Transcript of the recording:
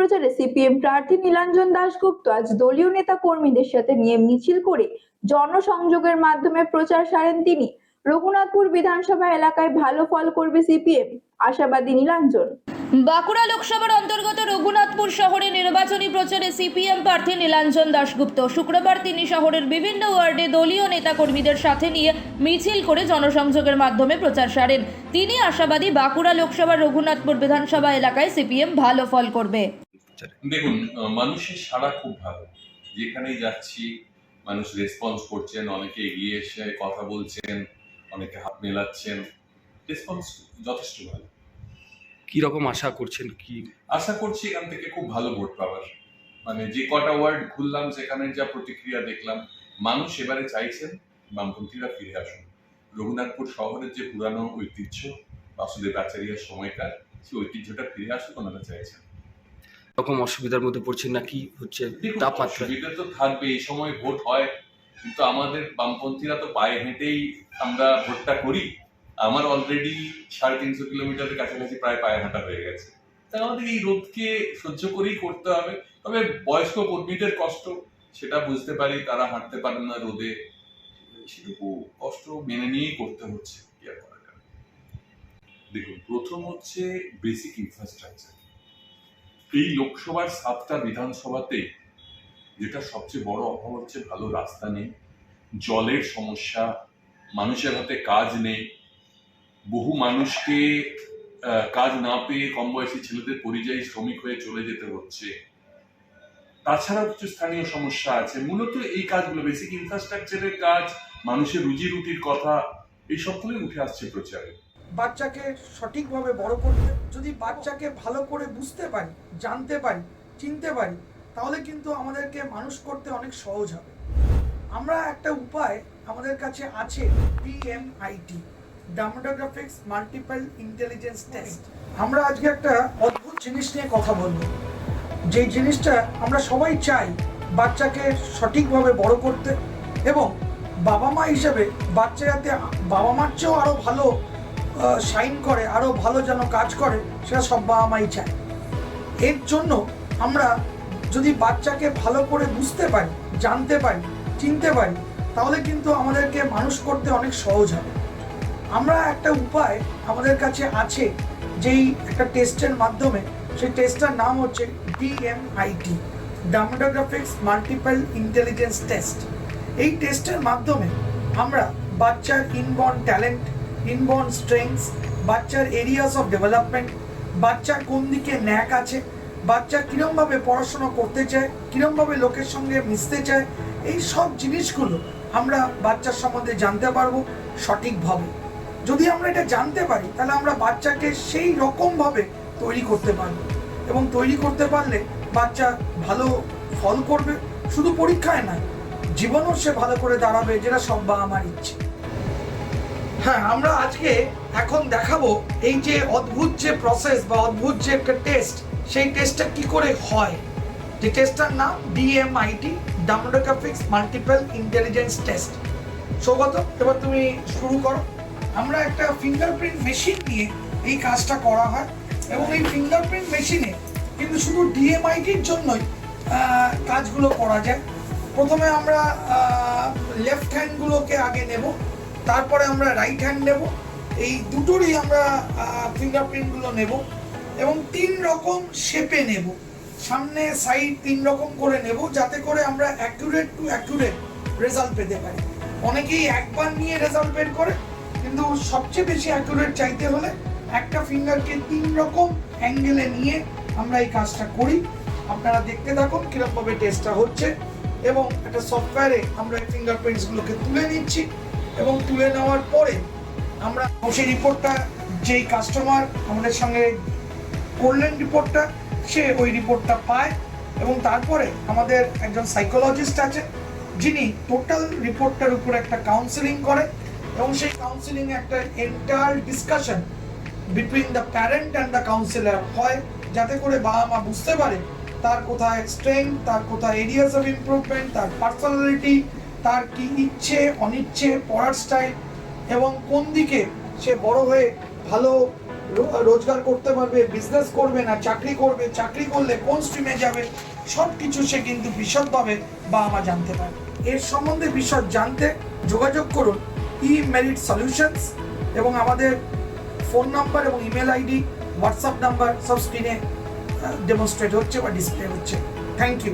প্রচারে সিপিএম প্রার্থী নীলাঞ্জন দাশগুপ্ত আজ দলীয় নেতা কর্মীদের সাথে নিয়ে মিছিল করে জনসংযোগের মাধ্যমে প্রচার সারেন তিনি। রঘুনাথপুর বিধানসভা এলাকায় ভালো ফল করবে সিপিএম, আশাবাদী নীলাঞ্জন। বাঁকুড়া লোকসভার অন্তর্গত রঘুনাথপুর শহরে নির্বাচনী প্রচারে সিপিএম প্রার্থী নীলাঞ্জন দাশগুপ্ত শুক্রবার তিনি শহরের বিভিন্ন ওয়ার্ডে দলীয় নেতাকর্মীদের সাথে নিয়ে মিছিল করে জনসংযোগের মাধ্যমে প্রচার সারেন। তিনি আশাবাদী বাঁকুড়া লোকসভার রঘুনাথপুর বিধানসভা এলাকায় সিপিএম ভালো ফল করবে। দেখুন, মানুষের সাড়া খুব ভালো। যেখানেই যাচ্ছি মানুষ রেসপন্স করছেন, অনেকে এগিয়ে এসে কথা বলছেন, অনেকে হাত মেলাচ্ছেন। রেসপন্স যথেষ্ট ভালো। কি রকম আশা করছেন? কি আশা করছি এখান থেকে খুব ভালো ভোট পাওয়ার। মানে যে কটা ওয়ার্ড ঘুরলাম সেখানে যা প্রতিক্রিয়া দেখলাম, মানুষ এবারে চাইছেন বামপন্থীরা ফিরে আসুন। রঘুনাথপুর শহরের যে পুরানো ঐতিহ্য, বাসুদেব আচার্যের সময়কার, সেই ঐতিহ্যটা ফিরে আসুক ওনারা চাইছেন। রকম অসুবিধার মধ্যে পড়ছেন নাকি হচ্ছে তাপমাত্রা? অসুবিধা তো থাকবে, এই সময় ভোট হয়, কিন্তু আমাদের বামপন্থীরা তো পায়ে হেঁটেই আমরা ভোটটা করি। আমার অলরেডি 350 কিলোমিটারের কাছাকাছি প্রায় পায়ে হাঁটা হয়ে গেছে। তাই আমাদের এই রোদকে সহ্য করেই করতে হবে। তবে বয়স্ক কর্মীদের কষ্ট সেটা বুঝতে পারি, তারা হাঁটতে পারেন না রোদে, সেটুকু কষ্ট মেনে নিয়েই করতে হচ্ছে। কি আর করা যাবে? দেখুন, প্রথম হচ্ছে বেসিক ইনফ্রাস্ট্রাকচার। এই লোকসভার 7টা বিধানসভাতে যেটা সবচেয়ে বড় অভাব হচ্ছে ভালো রাস্তা নেই, জলের সমস্যা, মানুষের হাতে কাজ নেই, বহু মানুষকে কাজ না পেয়ে কম বয়সী ছেলেদের পরিযায়ী শ্রমিক হয়ে চলে যেতে হচ্ছে। তাছাড়াও কিছু স্থানীয় সমস্যা আছে। মূলত এই কাজগুলো, বেসিক ইনফ্রাস্ট্রাকচারের কাজ, মানুষের রুজি রুটির কথা, এই সবগুলোই উঠে আসছে প্রচারে। বাচ্চাকে সঠিকভাবে বড় করতে, যদি বাচ্চাকে ভালো করে বুঝতে পারি, জানতে পারি, চিনতে পারি, তাহলে কিন্তু আমাদেরকে মানুষ করতে অনেক সহজ হবে। আমরা একটা উপায় আমাদের কাছে আছে, DMIT, demographics multiple intelligence test. আমরা আজকে একটা অদ্ভুত জিনিস নিয়ে কথা বলবো, যে জিনিসটা আমরা সবাই চাই বাচ্চাকে সঠিকভাবে বড় করতে, এবং বাবা মা হিসেবে বাচ্চা যাতে বাবা মার চেয়েও আরও ভালো শাইন করে, আরও ভালো যেন কাজ করে, সেটা সব বাবা মাই চায়। এর জন্য আমরা যদি বাচ্চাকে ভালো করে বুঝতে পারি, জানতে পারি, চিনতে পারি, তাহলে কিন্তু আমাদেরকে মানুষ করতে অনেক সহজ হবে। আমরা একটা উপায় আমাদের কাছে আছে, যেই একটা টেস্টের মাধ্যমে, সেই টেস্টটার নাম হচ্ছে DMIT, demographics multiple intelligence test. এই টেস্টের মাধ্যমে আমরা বাচ্চার ইনবর্ন ট্যালেন্ট, ইনবর্ন স্ট্রেংথস, বাচ্চার এরিয়াস অফ ডেভেলপমেন্ট, বাচ্চার কোন দিকে ন্যাক আছে, বাচ্চা কীরমভাবে পড়াশোনা করতে চায়, কীরমভাবে লোকের সঙ্গে মিশতে চায়, এই সব জিনিসগুলো আমরা বাচ্চার সম্বন্ধে জানতে পারবো সঠিকভাবে। যদি আমরা এটা জানতে পারি, তাহলে আমরা বাচ্চাকে সেই রকমভাবে তৈরি করতে পারবো, এবং তৈরি করতে পারলে বাচ্চা ভালো ফল করবে। শুধু পরীক্ষায় নয়, জীবনও সে ভালো করে দাঁড়াবে, যেটা সব বাবা মার ইচ্ছে। হ্যাঁ, আমরা আজকে এখন দেখাবো এই যে অদ্ভুত যে প্রসেস বা অদ্ভুত যে একটা টেস্ট, সেই টেস্টটা কি করে হয়। যে টেস্টটার নাম DMIT, demographics multiple intelligence test. Saugata, এবার তুমি শুরু করো। আমরা একটা ফিঙ্গারপ্রিন্ট মেশিন নিয়ে এই কাজটা করা হয়, এবং এই ফিঙ্গারপ্রিন্ট মেশিনে কিন্তু শুধু DMIT-র জন্যই কাজগুলো করা যায়। প্রথমে আমরা লেফট হ্যান্ডগুলোকে আগে নেব, তারপরে আমরা রাইট হ্যান্ড নেব। এই দুটোরই আমরা ফিঙ্গারপ্রিন্টগুলো নেব, এবং 3 রকম শেপে নেব, সামনে সাইড 3 রকম করে নেব, যাতে করে আমরা অ্যাকুরেট টু অ্যাকুরেট রেজাল্ট পেতে পারি। অনেকেই একবার নিয়ে রেজাল্ট বের করে, কিন্তু সবচেয়ে বেশি অ্যাকুরেট চাইতে হলে একটা ফিঙ্গারকে 3 রকম অ্যাঙ্গেলে নিয়ে আমরা এই কাজটা করি। আপনারা দেখতে থাকুন কীরকমভাবে টেস্টটা হচ্ছে, এবং একটা সফটওয়্যারে আমরা এই ফিঙ্গারপ্রিন্টসগুলোকে তুলে নিচ্ছি, এবং তুলে নেওয়ার পরে আমরা সেই রিপোর্টটা, যেই কাস্টমার আমাদের সঙ্গে করলেন রিপোর্টটা, সে ওই রিপোর্টটা পায়, এবং তারপরে আমাদের একজন সাইকোলজিস্ট আছে, যিনি টোটাল রিপোর্টটার উপর একটা কাউন্সেলিং করে, এবং সেই কাউন্সেলিংয়ে একটা entire discussion between the parent and the councillor হয়, যাতে করে বাবা মা বুঝতে পারে তার কোথায় স্ট্রেংথ, তার কোথায় এরিয়াস অফ ইমপ্রুভমেন্ট, তার পার্সোনালিটি, তার কি ইচ্ছে অনিচ্ছে, পড়ার স্টাইল, এবং কোন দিকে সে বড় হয়ে ভালো রোজগার করতে পারবে, বিজনেস করবে না চাকরি করবে, চাকরি করলে কোন স্ট্রিমে যাবে, সব কিছু সে কিন্তু বিশদভাবে বাবা মা জানতে পারে। এর সম্বন্ধে বিশদ জানতে যোগাযোগ করুন ই-মেরিট সলিউশনস, এবং আমাদের ফোন নাম্বার এবং ইমেল আইডি, হোয়াটসঅ্যাপ নাম্বার সব স্ক্রিনে ডেমনস্ট্রেট হচ্ছে বা ডিসপ্লে হচ্ছে। Thank you.